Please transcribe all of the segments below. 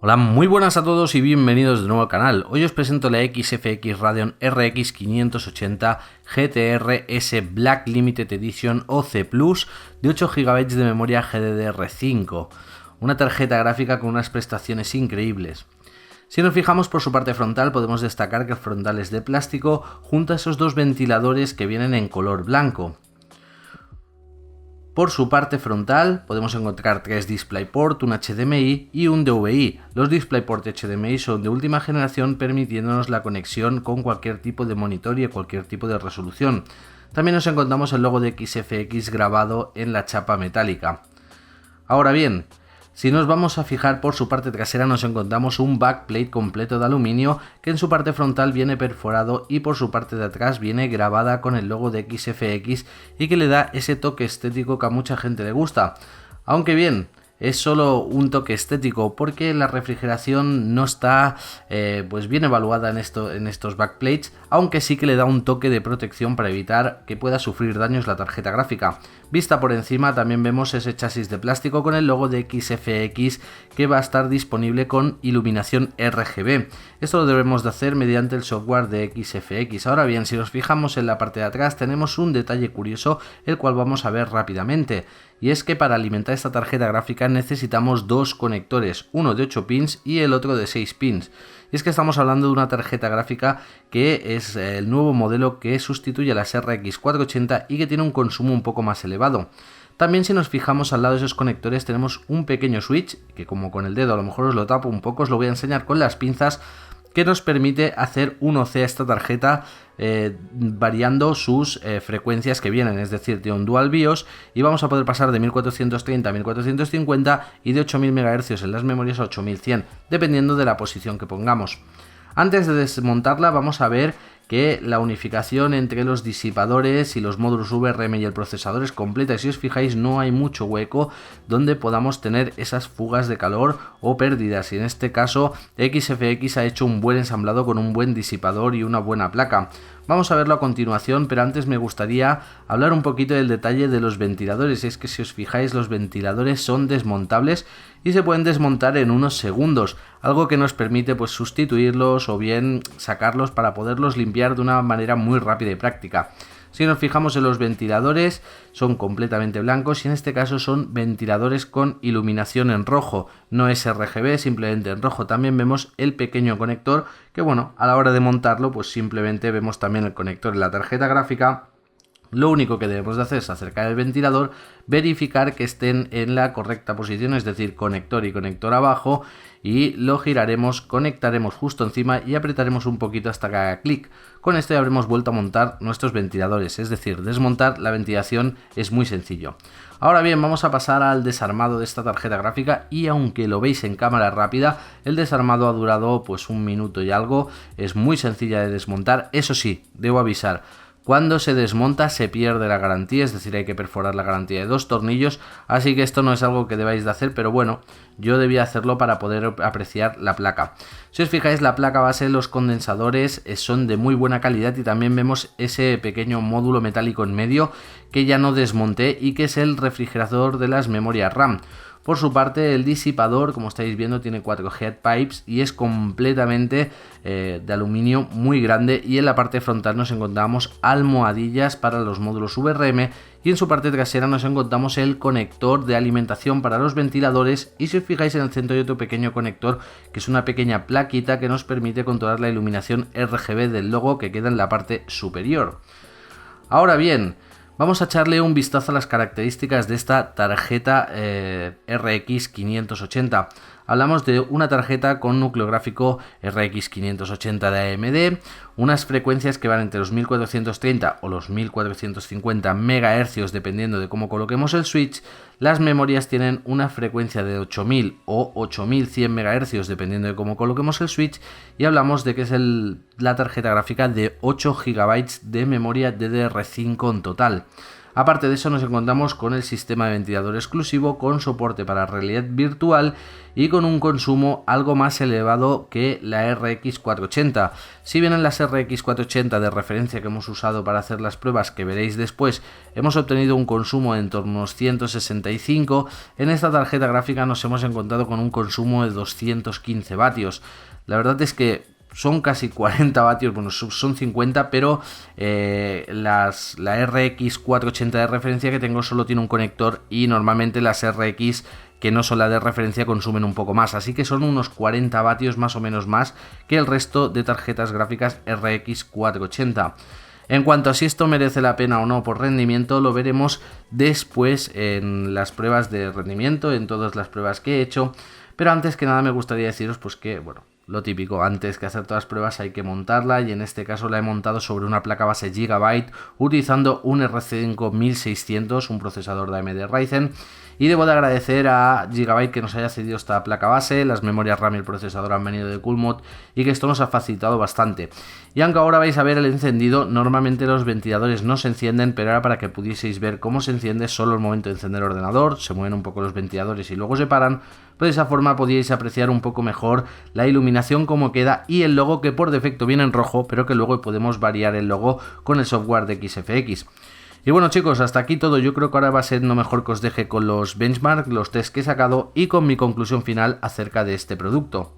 Hola, muy buenas a todos y bienvenidos de nuevo al canal. Hoy os presento la XFX Radeon RX 580 GTR-S Black Limited Edition OC Plus de 8 GB de memoria GDDR5, una tarjeta gráfica con unas prestaciones increíbles. Si nos fijamos por su parte frontal, podemos destacar que el frontal es de plástico junto a esos dos ventiladores que vienen en color blanco. Por su parte frontal podemos encontrar tres DisplayPort, un HDMI y un DVI. Los DisplayPort HDMI son de última generación, permitiéndonos la conexión con cualquier tipo de monitor y a cualquier tipo de resolución. También nos encontramos el logo de XFX grabado en la chapa metálica. Ahora bien, si nos vamos a fijar por su parte trasera, nos encontramos un backplate completo de aluminio que en su parte frontal viene perforado y por su parte de atrás viene grabada con el logo de XFX y que le da ese toque estético que a mucha gente le gusta. Aunque bien, es solo un toque estético porque la refrigeración no está pues bien evaluada en estos backplates, aunque sí que le da un toque de protección para evitar que pueda sufrir daños la tarjeta gráfica. Vista por encima también vemos ese chasis de plástico con el logo de XFX que va a estar disponible con iluminación RGB. Esto lo debemos de hacer mediante el software de XFX. Ahora bien, si nos fijamos en la parte de atrás tenemos un detalle curioso el cual vamos a ver rápidamente. Y es que para alimentar esta tarjeta gráfica necesitamos dos conectores, uno de 8 pins y el otro de 6 pins. Y es que estamos hablando de una tarjeta gráfica que es el nuevo modelo que sustituye a las RX 480 y que tiene un consumo un poco más elevado. También si nos fijamos al lado de esos conectores tenemos un pequeño switch, que como con el dedo a lo mejor os lo tapo un poco, os lo voy a enseñar con las pinzas, que nos permite hacer un OC a esta tarjeta variando sus frecuencias que vienen, es decir, de un dual BIOS, y vamos a poder pasar de 1430 a 1450 y de 8000 MHz en las memorias a 8100, dependiendo de la posición que pongamos. Antes de desmontarla vamos a ver que la unificación entre los disipadores y los módulos VRM y el procesador es completa y si os fijáis no hay mucho hueco donde podamos tener esas fugas de calor o pérdidas, y en este caso XFX ha hecho un buen ensamblado con un buen disipador y una buena placa. Vamos a verlo a continuación, pero antes me gustaría hablar un poquito del detalle de los ventiladores. Es que si os fijáis los ventiladores son desmontables y se pueden desmontar en unos segundos, algo que nos permite pues sustituirlos o bien sacarlos para poderlos limpiar de una manera muy rápida y práctica. Si nos fijamos en los ventiladores, son completamente blancos y en este caso son ventiladores con iluminación en rojo, no es RGB, simplemente en rojo. También vemos el pequeño conector que, bueno, a la hora de montarlo pues simplemente vemos también el conector en la tarjeta gráfica. Lo único que debemos de hacer es acercar el ventilador, verificar que estén en la correcta posición, es decir, conector y conector abajo, y lo giraremos, conectaremos justo encima y apretaremos un poquito hasta que haga clic. Con esto ya habremos vuelto a montar nuestros ventiladores, es decir, desmontar la ventilación es muy sencillo. Ahora bien, vamos a pasar al desarmado de esta tarjeta gráfica y aunque lo veis en cámara rápida, el desarmado ha durado pues un minuto y algo, es muy sencilla de desmontar. Eso sí, debo avisar, cuando se desmonta se pierde la garantía, es decir, hay que perforar la garantía de 2 tornillos, así que esto no es algo que debáis de hacer, pero bueno, yo debía hacerlo para poder apreciar la placa. Si os fijáis, la placa base, los condensadores son de muy buena calidad y también vemos ese pequeño módulo metálico en medio que ya no desmonté y que es el refrigerador de las memorias RAM. Por su parte, el disipador, como estáis viendo, tiene 4 head pipes y es completamente de aluminio muy grande, y en la parte frontal nos encontramos almohadillas para los módulos VRM y en su parte trasera nos encontramos el conector de alimentación para los ventiladores, y si os fijáis en el centro hay otro pequeño conector que es una pequeña plaquita que nos permite controlar la iluminación RGB del logo que queda en la parte superior. Ahora bien, vamos a echarle un vistazo a las características de esta tarjeta RX 580. Hablamos de una tarjeta con núcleo gráfico RX 580 de AMD, unas frecuencias que van entre los 1430 o los 1450 MHz dependiendo de cómo coloquemos el switch. Las memorias tienen una frecuencia de 8000 o 8100 MHz dependiendo de cómo coloquemos el switch, y hablamos de que es la tarjeta gráfica de 8 GB de memoria DDR5 en total. Aparte de eso nos encontramos con el sistema de ventilador exclusivo con soporte para realidad virtual y con un consumo algo más elevado que la RX 480. Si bien en las RX 480 de referencia que hemos usado para hacer las pruebas que veréis después hemos obtenido un consumo de en torno a unos 165, en esta tarjeta gráfica nos hemos encontrado con un consumo de 215 vatios. La verdad es que son casi 40 vatios, bueno, son 50, pero la RX 480 de referencia que tengo solo tiene un conector y normalmente las RX que no son la de referencia consumen un poco más, así que son unos 40 vatios más o menos más que el resto de tarjetas gráficas RX 480. En cuanto a si esto merece la pena o no por rendimiento, lo veremos después en las pruebas de rendimiento, en todas las pruebas que he hecho, pero antes que nada me gustaría deciros pues que, bueno, lo típico, antes que hacer todas las pruebas hay que montarla y en este caso la he montado sobre una placa base Gigabyte utilizando un RC5 1600, un procesador de AMD Ryzen, y debo de agradecer a Gigabyte que nos haya cedido esta placa base, las memorias RAM y el procesador han venido de Coolmod y que esto nos ha facilitado bastante. Y aunque ahora vais a ver el encendido, normalmente los ventiladores no se encienden, pero era para que pudieseis ver cómo se enciende solo el momento de encender el ordenador, se mueven un poco los ventiladores y luego se paran, pues de esa forma podíais apreciar un poco mejor la iluminación como queda y el logo que por defecto viene en rojo, pero que luego podemos variar el logo con el software de XFX. Y bueno chicos, hasta aquí todo. Yo creo que ahora va a ser lo mejor que os deje con los benchmarks, los tests que he sacado y con mi conclusión final acerca de este producto.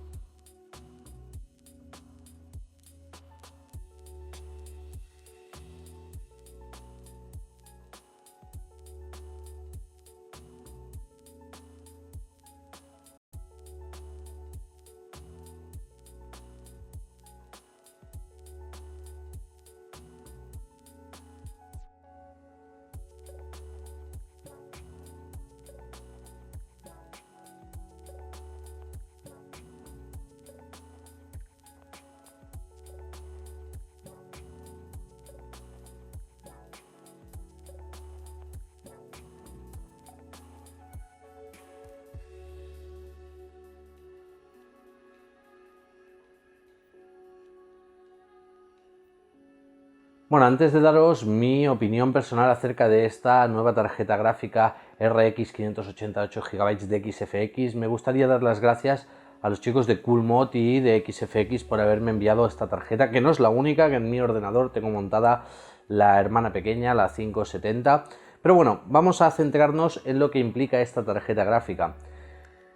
Bueno, antes de daros mi opinión personal acerca de esta nueva tarjeta gráfica RX 588 GB de XFX, me gustaría dar las gracias a los chicos de Coolmod y de XFX por haberme enviado esta tarjeta, que no es la única, que en mi ordenador tengo montada la hermana pequeña, la 570. Pero bueno, vamos a centrarnos en lo que implica esta tarjeta gráfica.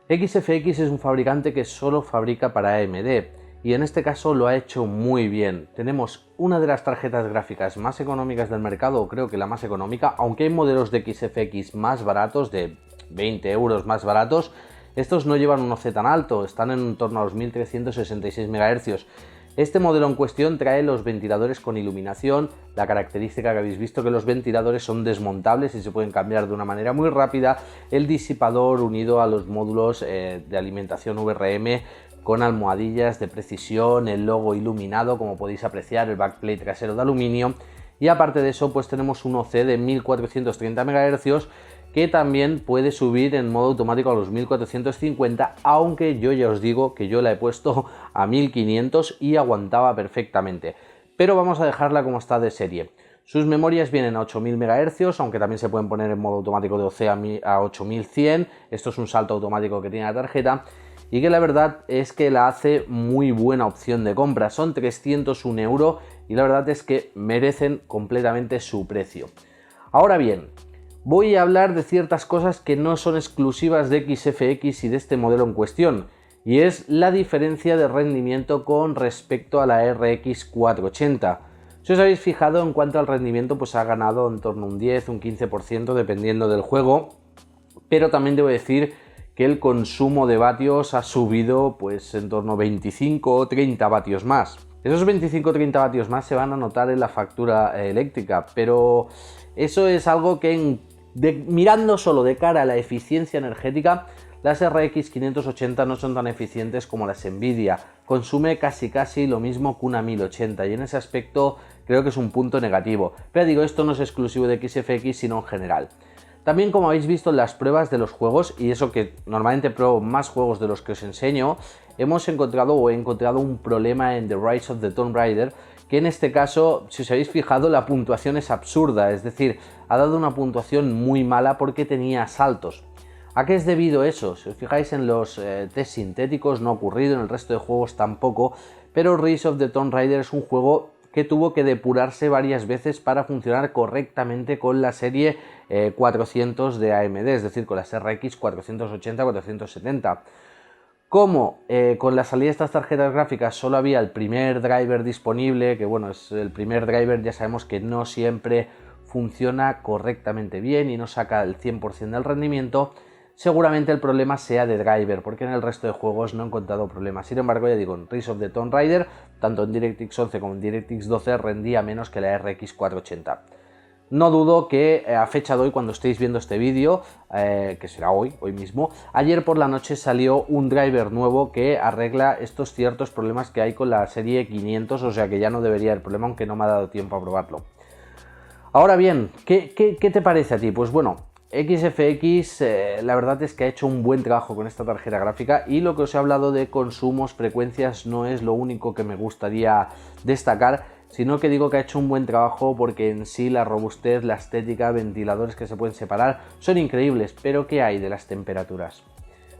XFX es un fabricante que solo fabrica para AMD. Y en este caso lo ha hecho muy bien. Tenemos una de las tarjetas gráficas más económicas del mercado, creo que la más económica, aunque hay modelos de XFX más baratos, de 20 euros más baratos, estos no llevan un OC tan alto, están en torno a los 1366 MHz. Este modelo en cuestión trae los ventiladores con iluminación, la característica que habéis visto que los ventiladores son desmontables y se pueden cambiar de una manera muy rápida, el disipador unido a los módulos de alimentación VRM, con almohadillas de precisión, el logo iluminado como podéis apreciar, el backplate trasero de aluminio y aparte de eso pues tenemos un OC de 1430 MHz que también puede subir en modo automático a los 1450, aunque yo ya os digo que yo la he puesto a 1500 y aguantaba perfectamente, pero vamos a dejarla como está de serie. Sus memorias vienen a 8000 MHz, aunque también se pueden poner en modo automático de OC a 8100, esto es un salto automático que tiene la tarjeta, y que la verdad es que la hace muy buena opción de compra. Son 301 € y la verdad es que merecen completamente su precio. Ahora bien, voy a hablar de ciertas cosas que no son exclusivas de XFX y de este modelo en cuestión, y es la diferencia de rendimiento con respecto a la RX 480. Si os habéis fijado, en cuanto al rendimiento, pues ha ganado en torno a un 10, un 15% dependiendo del juego, pero también debo decir que el consumo de vatios ha subido pues en torno a 25 o 30 vatios más. Esos 25 o 30 vatios más se van a notar en la factura eléctrica, pero eso es algo que mirando solo de cara a la eficiencia energética, las RX 580 no son tan eficientes como las Nvidia, consume casi lo mismo que una 1080 y en ese aspecto creo que es un punto negativo, pero digo, esto no es exclusivo de XFX sino en general. También, como habéis visto en las pruebas de los juegos, y eso que normalmente pruebo más juegos de los que os enseño, he encontrado un problema en The Rise of the Tomb Raider, que en este caso, si os habéis fijado, la puntuación es absurda, es decir, ha dado una puntuación muy mala porque tenía saltos. ¿A qué es debido eso? Si os fijáis en los test sintéticos no ha ocurrido, en el resto de juegos tampoco, pero Rise of the Tomb Raider es un juego que tuvo que depurarse varias veces para funcionar correctamente con la serie 400 de AMD, es decir, con las RX 480-470. Como con la salida de estas tarjetas gráficas solo había el primer driver disponible, que bueno, es el primer driver, ya sabemos que no siempre funciona correctamente bien y no saca el 100% del rendimiento, seguramente el problema sea de driver, porque en el resto de juegos no he encontrado problemas. Sin embargo, ya digo, en Rise of the Tomb Raider, tanto en DirectX 11 como en DirectX 12 rendía menos que la RX 480. No dudo que a fecha de hoy, cuando estéis viendo este vídeo, que será hoy mismo, ayer por la noche salió un driver nuevo que arregla estos ciertos problemas que hay con la serie 500, o sea que ya no debería haber problema, aunque no me ha dado tiempo a probarlo. Ahora bien, ¿qué te parece a ti? Pues bueno, XFX la verdad es que ha hecho un buen trabajo con esta tarjeta gráfica, y lo que os he hablado de consumos, frecuencias, no es lo único que me gustaría destacar, sino que digo que ha hecho un buen trabajo porque en sí la robustez, la estética, ventiladores que se pueden separar son increíbles. Pero ¿qué hay de las temperaturas?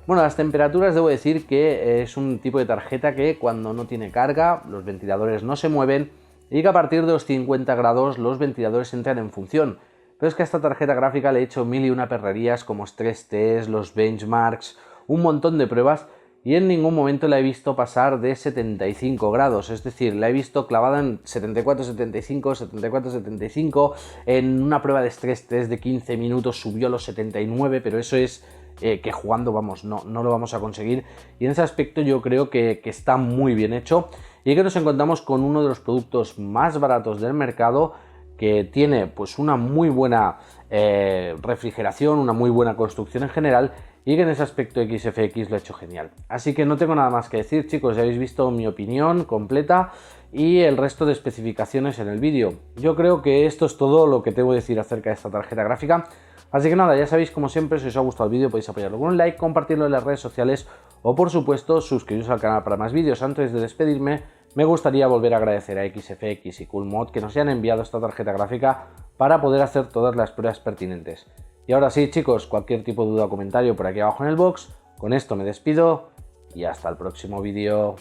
Bueno, las temperaturas debo decir que es un tipo de tarjeta que cuando no tiene carga los ventiladores no se mueven, y que a partir de los 50 grados los ventiladores entran en función. Pero es que a esta tarjeta gráfica le he hecho mil y una perrerías como stress test, los benchmarks, un montón de pruebas, y en ningún momento la he visto pasar de 75 grados, es decir, la he visto clavada en 74-75, 74-75, en una prueba de stress test de 15 minutos subió a los 79, pero eso es que jugando, vamos, no lo vamos a conseguir, y en ese aspecto yo creo que está muy bien hecho, y que nos encontramos con uno de los productos más baratos del mercado, que tiene pues una muy buena refrigeración, una muy buena construcción en general, y que en ese aspecto XFX lo ha hecho genial. Así que no tengo nada más que decir, chicos, ya habéis visto mi opinión completa y el resto de especificaciones en el vídeo. Yo creo que esto es todo lo que tengo que decir acerca de esta tarjeta gráfica. Así que nada, ya sabéis, como siempre, si os ha gustado el vídeo podéis apoyarlo con un like, compartirlo en las redes sociales o, por supuesto, suscribiros al canal para más vídeos. Antes de despedirme, me gustaría volver a agradecer a XFX y CoolMod que nos hayan enviado esta tarjeta gráfica para poder hacer todas las pruebas pertinentes. Y ahora sí, chicos, cualquier tipo de duda o comentario por aquí abajo en el box. Con esto me despido y hasta el próximo vídeo.